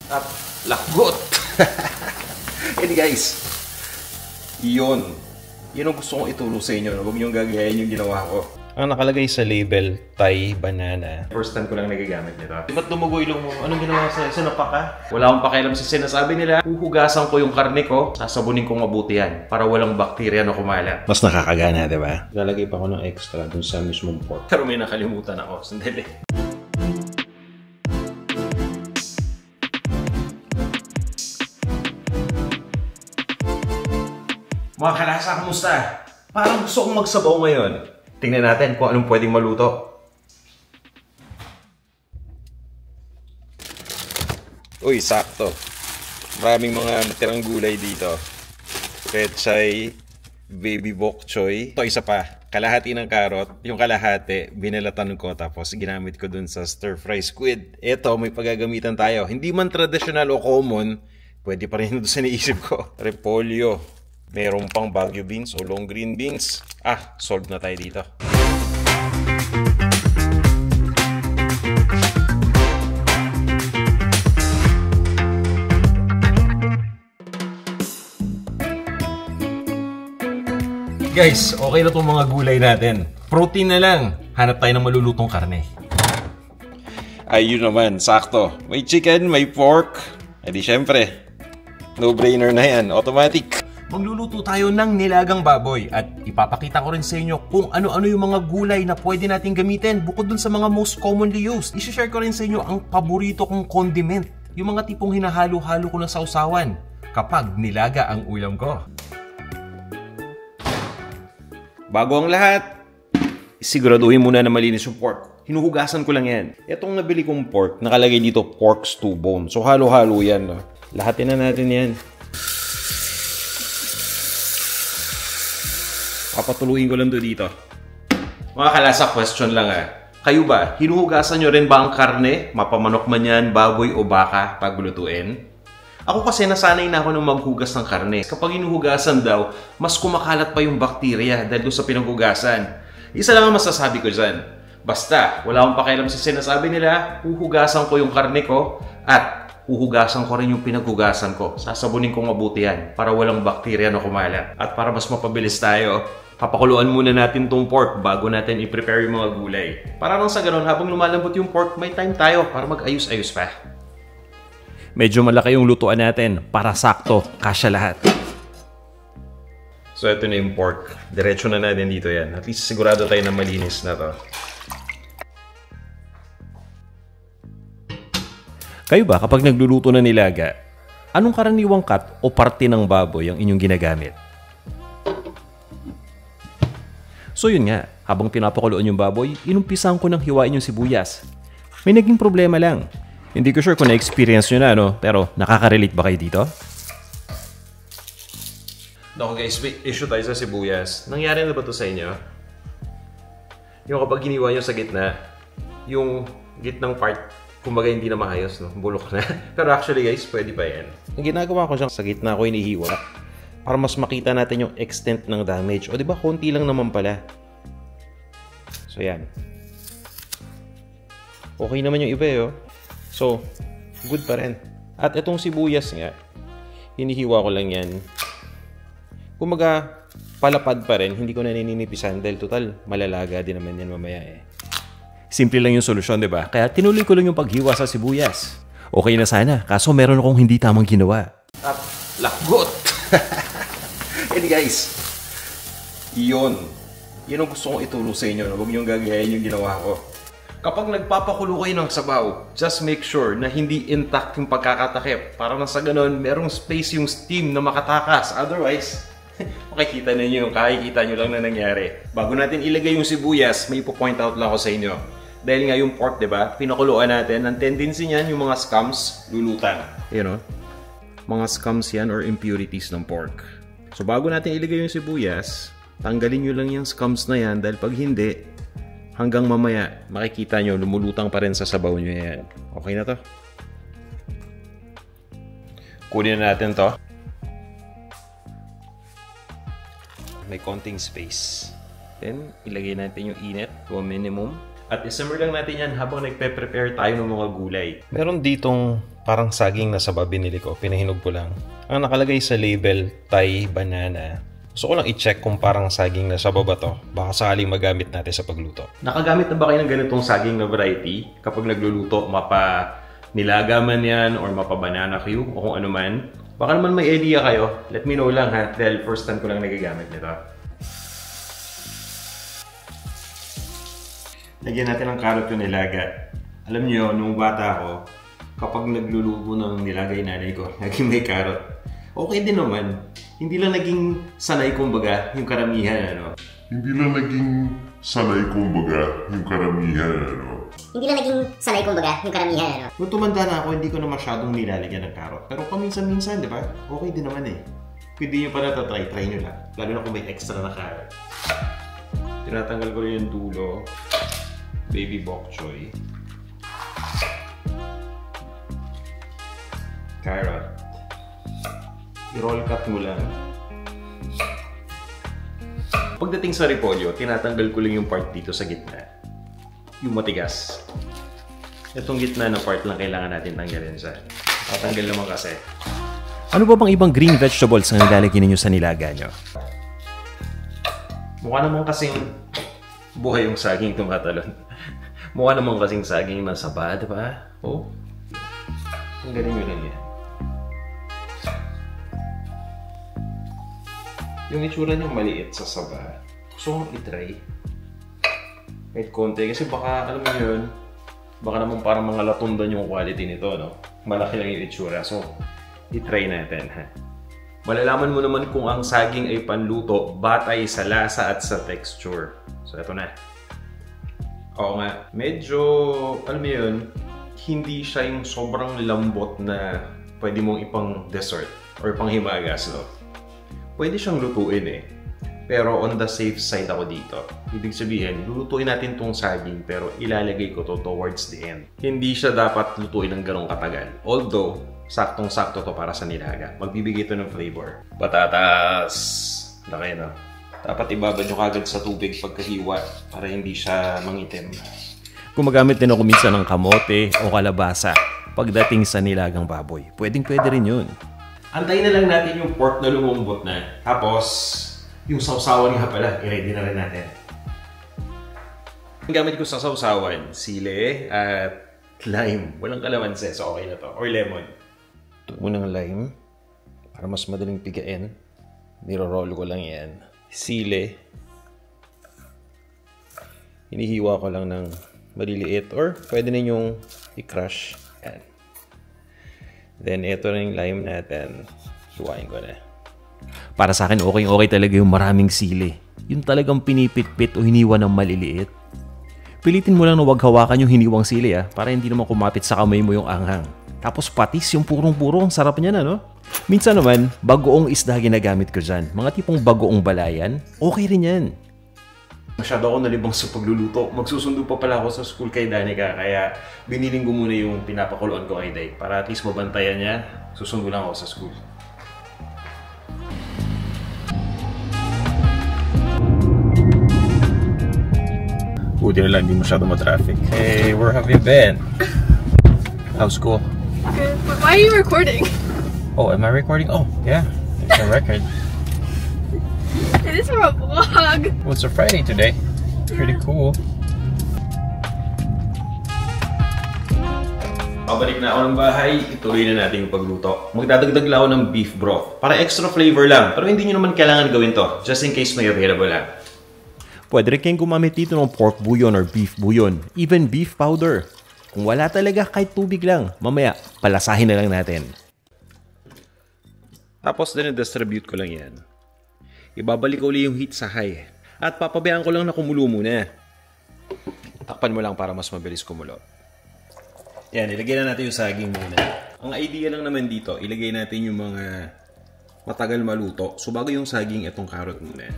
At lagot! And guys, yun ang gusto kong ituro sa inyo. Huwag niyong gagayahin yung ginawa ko. Ang nakalagay sa label, Thai banana. First time ko lang nagagamit nito. Ba't dumugo ilong mo? Anong ginawa sa sinapa ka? Wala akong pakialam sa sinasabi nila. Huhugasan ko yung karne ko. Sasabunin kong mabuti yan para walang bakterya na kumalat. Mas nakakagana, diba? Lalagay pa ako ng extra dun sa mismong pork. Pero may nakalimutan ako. Sandali. Mga kalasa, kamusta? Parang gusto kong magsabaw ngayon. Tingnan natin kung anong pwedeng maluto. Uy, sakto. Maraming mga natirang gulay dito. Pechay, baby bok choy. Ito isa pa, kalahati ng carrot. Yung kalahati, binalatan ko tapos ginamit ko dun sa stir fry squid. Ito, may pagagamitan tayo. Hindi man traditional o common, pwede pa rin doon sa naisip ko. Repolyo. Merong pang Baguio beans o long green beans. Solve na tayo dito. Guys, okay na itong mga gulay natin. Protein na lang. Hanap tayo ng malulutong karne. Ayun naman, sakto. May chicken, may pork. E di syempre, no-brainer na yan. Automatic. Magluluto tayo ng nilagang baboy at ipapakita ko rin sa inyo kung ano-ano yung mga gulay na pwede natin gamitin bukod dun sa mga most commonly used. I-share ko rin sa inyo ang paborito kong condiment, yung mga tipong hinahalo-halo ko na sausawan kapag nilaga ang ulam ko. Bago ang lahat, siguraduhin muna na malinis yung pork. Hinuhugasan ko lang yan. Itong nabili kong pork, nakalagay dito pork stew bone. So halo-halo yan. No? Lahatin na natin yan. Papatuluin ko lang dito. Mga kalasa, question lang Kayo ba, hinuhugasan nyo rin ba ang karne? Mapamanok man yan, baboy o baka pag lutuin? Ako kasi nasanay na ako ng maghugas ng karne. Kapag hinuhugasan daw, mas kumakalat pa yung bakterya dahil doon sa pinaghugasan. Isa lang ang masasabi ko dyan. Basta, wala akong pakialam sa sinasabi nila, huhugasan ko yung karne ko at huhugasan ko rin yung pinaghugasan ko. Sasabunin kong mabuti yan para walang bakterya na kumalat. At para mas mapabilis tayo, papakuluan muna natin tong pork bago natin i-prepare yung mga gulay. Para lang sa ganun, habang lumalambot yung pork, may time tayo para mag-ayos-ayos pa. Medyo malaki yung lutuan natin para sakto, kasya lahat. So ito na yung pork. Diretso na natin dito yan. At least sigurado tayo na malinis na to. Kayo ba, kapag nagluluto na nilaga, anong karaniwang cut o parte ng baboy ang inyong ginagamit? So yun nga, habang pinapakuluan yung baboy, inumpisahan ko ng hiwain yung sibuyas. May naging problema lang. Hindi ko sure kung na-experience nyo na, no? Pero nakaka-relate ba kayo dito? Naku guys, may issue tayo sa sibuyas. Nangyari na ba ito sa inyo? Yung kapag hiniwa nyo sa gitna, yung gitnang part, kumbaga hindi na maayos, no? Bulok na. Pero actually guys, pwede pa yan. Ang ginagawa ko siyang sa gitna ko inihiwa para mas makita natin yung extent ng damage. O diba, konti lang naman pala. So yan. Okay naman yung iba So, good pa rin. At itong sibuyas nga, hinihiwa ko lang yan. Kumbaga, palapad pa rin. Hindi ko na nininipisan dahil total, malalaga din naman yan mamaya Simple lang yung solusyon, diba? Kaya tinuloy ko lang yung paghiwa sa sibuyas. Okay na sana, kaso meron akong hindi tamang ginawa. At lagot! And guys, yun ang gusto kong ituro sa inyo. Huwag niyong gagayahin yung ginawa ko. Kapag nagpapakulo kayo ng sabaw, just make sure na hindi intact yung pagkakatakip. Para nang sa ganun, merong space yung steam na makatakas. Otherwise, makikita ninyo yung kakikita nyo lang na nangyari. Bago natin ilagay yung sibuyas, may ipo-point out lang ako sa inyo. Dahil nga yung pork, diba? Pinakuluan natin. Ang tendency niyan, yung mga scums, lulutan. Mga scums yan or impurities ng pork. So bago natin ilagay yung sibuyas, tanggalin nyo lang yung scums na yan dahil pag hindi, hanggang mamaya, makikita nyo, lumulutang pa rin sa sabaw nyo yan. Okay na to? Kunin na natin to. May konting space. Then, ilagay natin yung init to a minimum. At isimmer lang natin yan habang nagpe-prepare tayo ng mga gulay. Meron ditong parang saging na saba binili ko, pinahinog ko lang. Ang nakalagay sa label, Thai banana. Gusto ko lang i-check kung parang saging na saba ba to. Baka sakaling magamit natin sa pagluto. Nakagamit na ba kayo ng ganitong saging na variety? Kapag nagluluto, mapa nilaga man yan or mapa banana cue o kung ano man. Baka naman may idea kayo. Let me know lang ha, dahil first time ko lang nagagamit nito. Lagyan natin ng carrot yung nilaga. Alam niyo, nung bata ako, kapag nagluluto ng nilagay nanay ko, naging may carrot. Okay din naman. Hindi lang naging sanay kumbaga yung karamihan, ano? Hindi lang naging sanay kumbaga yung karamihan, ano? Hindi lang naging sanay kumbaga yung karamihan, ano? Nung tumanda na ako, hindi ko na masyadong nilalagyan ng carrot. Pero paminsan-minsan, di ba? Okay din naman eh. Pwede nyo pala try nyo lang. Lalo na kung may extra na carrot. Tinatanggal ko rin yung dulo. Baby bok choy. Carrot. I-roll cut mo lang. Pagdating sa repolyo, tinatanggal ko lang yung part dito sa gitna. Yung matigas. Itong gitna na part lang kailangan natin tanggalin sa. Tatanggal naman kasi. Ano ba bang ibang green vegetables ang nilalagay ninyo sa nilaga nyo? Mukha naman kasing buhay yung saging tumatalon. Mukha naman kasing saging na saba, di ba? Oh. Tanggalin nyo lang yan. Yung itsura niyang maliit sa saba, gusto kong itry. Kahit konti, kasi baka, alam mo yun, baka naman parang mga latundan yung quality nito, no? Malaki lang yung itsura, so itry natin, ha? Malalaman mo naman kung ang saging ay panluto batay sa lasa at sa texture. So, ito na. Oo nga, medyo, alam mo yun, hindi siya yung sobrang lambot na pwede mong ipang dessert or pang himagas, no? Pwede siyang lutuin eh. Pero on the safe side ako dito. Ibig sabihin, lulutuin natin tong saging pero ilalagay ko to towards the end. Hindi siya dapat lutuin ng ganong katagal. Although, saktong-sakto to para sa nilaga. Magbibigay ito ng flavor. Patatas! Laki na. Dapat ibabad nyo kagad sa tubig pagkahiwa para hindi siya mangitim. Gumagamit din ako minsan ng kamote o kalabasa pagdating sa nilagang baboy. Pwedeng-pwede rin yun. Antayin na lang natin yung pork na lumambot na. Tapos, yung sausawan nga pala, i-ready na rin natin. Ang gamit ko sa sausawan, sili at lime. Walang kalamansi, so okay na to. Or lemon. Ito munang lime. Para mas madaling pigain. Niro-roll ko lang yan. Sili. Hinihiwa ko lang ng maliliit. Or pwede ninyong i-crush. Yan. Then, ito na yung lime natin. Hiwain ko na. Para sa akin, okay talaga yung maraming sili. Yung talagang pinipit-pit o hiniwa ng maliliit. Pilitin mo lang na huwag hawakan yung hiniwang sili para hindi naman kumapit sa kamay mo yung anghang. Tapos patis yung purong-puro, ang sarap niyan ano? Minsan naman, bagoong isda ginagamit ko dyan. Mga tipong bagoong balayan, okay rin yan. Masyado ako nalibang sa pagluluto. Magsusundo pa pala ako sa school kay Danica, kaya biniling ko muna yung pinapakuluan ko kay Day. Para at least mabantayan niya, susundo lang ako sa school. Buti na lang, hindi masyado ma-traffic. Hey, where have you been? How's school? Good. But why are you recording? Oh, am I recording? Oh, yeah. It's a record. It is for a vlog. Well, it's a Friday today. Pretty cool. Pabalik na ako ng bahay, ituloy na natin yung pagluto. Magdadagdag lang ako ng beef broth. Para extra flavor lang. Pero hindi nyo naman kailangan gawin to. Just in case may available lang. Pwede rin kayong gumamit dito ng pork bouillon or beef bouillon. Even beef powder. Kung wala talaga, kahit tubig lang. Mamaya, palasahin na lang natin. Tapos din-distribute ko lang yan. Ibabalik ko ulit yung heat sa high. At papabayaan ko lang na kumulo muna. Takpan mo lang para mas mabilis kumulo. Yan, ilagay na natin yung saging muna. Ang idea lang naman dito, ilagay natin yung mga matagal maluto. So bago yung saging, itong carrot muna.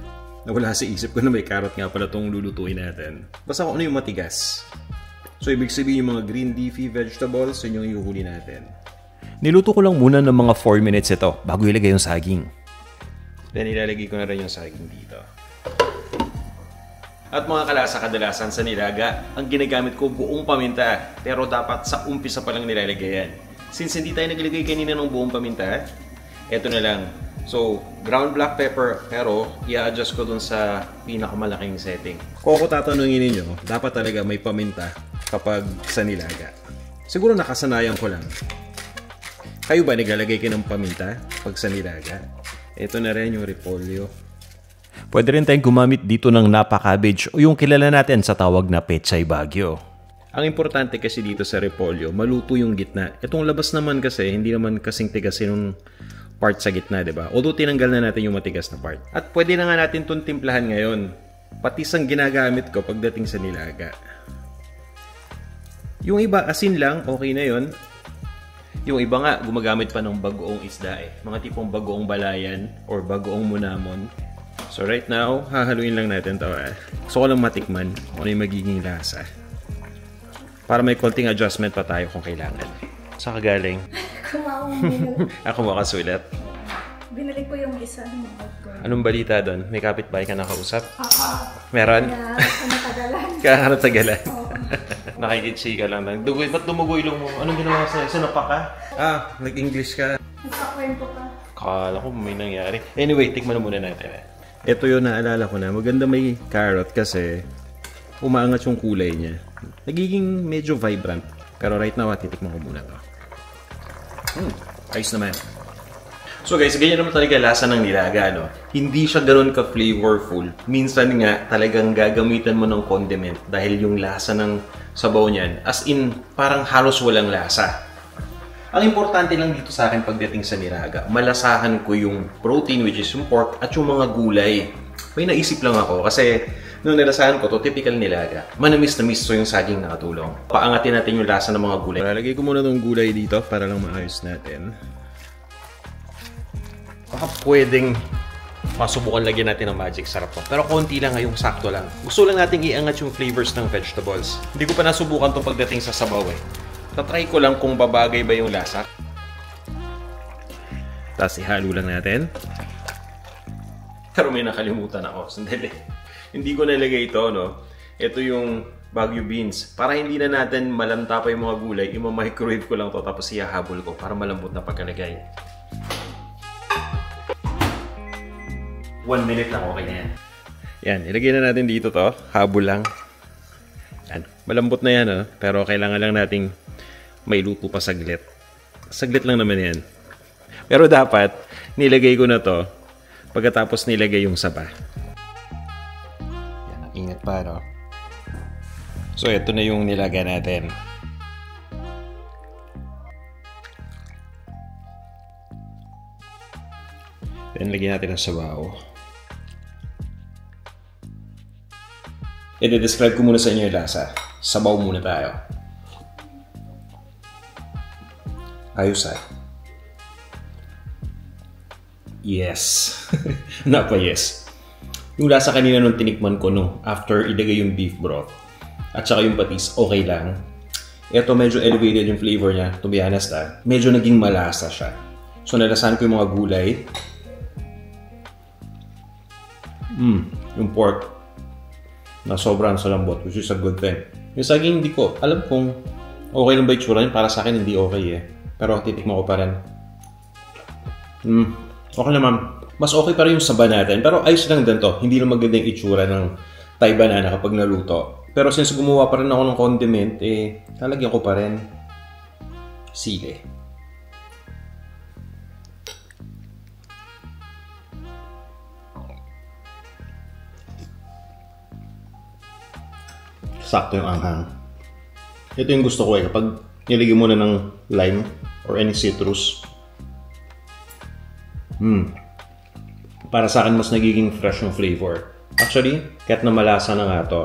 Nawala sa isip ko na may carrot nga pala itong lulutuin natin. Basta kung ano yung matigas. So ibig sabihin yung mga green leafy vegetables, yun yung ihuhuli natin. Niluto ko lang muna ng mga 4 minutes ito bago ilagay yung saging. Then ilalagay ko na rin yung saging dito. At mga kalasa, kadalasan sa nilaga, ang ginagamit ko buong paminta. Pero dapat sa umpisa pa lang nilalagay yan. Since hindi tayo naglagay kanina ng buong paminta, eto na lang. So, ground black pepper, pero i-adjust ko dun sa pinakamalaking setting. Kung ako tatanungin ninyo, dapat talaga may paminta kapag sa nilaga. Siguro nakasanayan ko lang. Kayo ba naglalagay kayo ng paminta pag sa nilaga? Ito na rin yung repolyo. Pwede rin tayong gumamit dito ng napa cabbage o yung kilala natin sa tawag na pechay bagyo. Ang importante kasi dito sa repolyo, maluto yung gitna. Itong labas naman kasi, hindi naman kasing tigas yung part sa gitna, diba? Although tinanggal na natin yung matigas na part. At pwede na nga natin itong timplahan ngayon. Patis ang ginagamit ko pagdating sa nilaga. Yung iba, asin lang, okay na yun. Yung iba nga, gumagamit pa ng bagoong isda eh. Mga tipong bagoong balayan or bagoong munamon. So right now, hahaluin lang natin ito eh. Gusto ko lang matikman kung ano yung magiging lasa. Para may konting adjustment pa tayo kung kailangan. Saan ka galing? Ako makasulat. Binalik ko yung isa. Anong balita doon? May kapitbahay ka nakausap? Meron? Kaya natagalan. Nakikitsika lang. Dugoy, ba't dumugoy lang mo? Anong ginawa sa'yo? Sinapak ka? Nag-English ka. Nagkakwento ka. Kala ko may nangyari. Anyway, tikman na muna natin. Ito yung naalala ko na. Maganda may carrot kasi umaangat yung kulay niya. Nagiging medyo vibrant. Pero right now, titikman ko muna to. Ayos naman. So guys, ganyan naman talaga lasa ng nilaga, no? Hindi siya ganoon ka-flavorful. Minsan nga, talagang gagamitan mo ng condiment dahil yung lasa ng sabaw niyan, as in, parang halos walang lasa. Ang importante lang dito sa akin pagdating sa nilaga, malasahan ko yung protein, which is yung pork, at yung mga gulay. May naisip lang ako kasi nung nalasahan ko to, typical nilaga. Manamis na miss yung saging nakatulong. Paangatin natin yung lasa ng mga gulay. Lalagay ko muna tong gulay dito para lang maayos natin. Baka pwedeng masubukan lagyan natin ng magic sarap to. Pero konti lang ngayong sakto lang. Gusto lang natin iangat yung flavors ng vegetables. Hindi ko pa nasubukan to pagdating sa sabaw eh. Tatry ko lang kung babagay ba yung lasa. Tapos ihalo lang natin. Pero may nakalimutan ako. Sandali. Hindi ko nalagay ito, no? Ito yung Baguio beans. Para hindi na natin malanta pa yung mga gulay, i-microwave ko lang to tapos ihahabol ko para malambot na pagkalagay. 1 minute lang, okay na yan. Yan, ilagay na natin dito to. Habol lang. Yan. Malambot na yan, no? Pero kailangan lang nating may luto pa saglit. Saglit lang naman yan. Pero dapat, nilagay ko na to pagkatapos nilagay yung saba. Yan, ingat pa, no? So, ito na yung nilagay natin. Then, lagyan natin ang sabaw. I-describe ko muna sa inyo yung lasa. Sabaw muna tayo. Ayos ah. Yes. Not pa yes. Yung lasa kanina nung tinikman ko no, after ilagay yung beef broth at saka yung patis, okay lang. Ito medyo elevated yung flavor niya, to be honest ah. Medyo naging malasa siya. So nalasahan ko yung mga gulay. Yung pork na sobrang salambot, which is a good thing. Yung saging, hindi ko alam kung okay lang ba itsura yun. Para sa akin, hindi okay eh. Pero titikman ko pa rin. Okay naman. Mas okay pa rin yung saba natin. Pero ayos lang din to. Hindi na maganda yung itsura ng Thai banana kapag naluto. Pero since gumawa pa rin ako ng condiment, lalagyan ko pa rin sili. Sakto yung anghang. Ito yung gusto ko eh. Kapag nilagyan mo na ng lime or any citrus. Para sa akin, mas nagiging fresh yung flavor. Actually, kahit na malasa na nga to,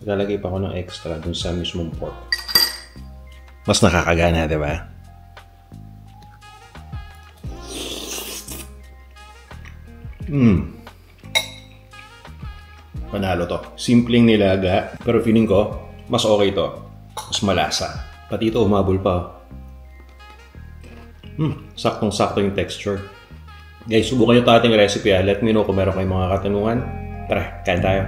ilalagay pa ako ng extra dun sa mismong pork. Mas nakakagana, di ba? Panalo to. Simpleng nilaga, pero feeling ko, mas okay to. Mas malasa. Pati ito, umabol pa. Saktong-sakto yung texture. Guys, subukan nyo ito ating recipe. Let me know kung meron kayong mga katanungan. Tara, kain tayo.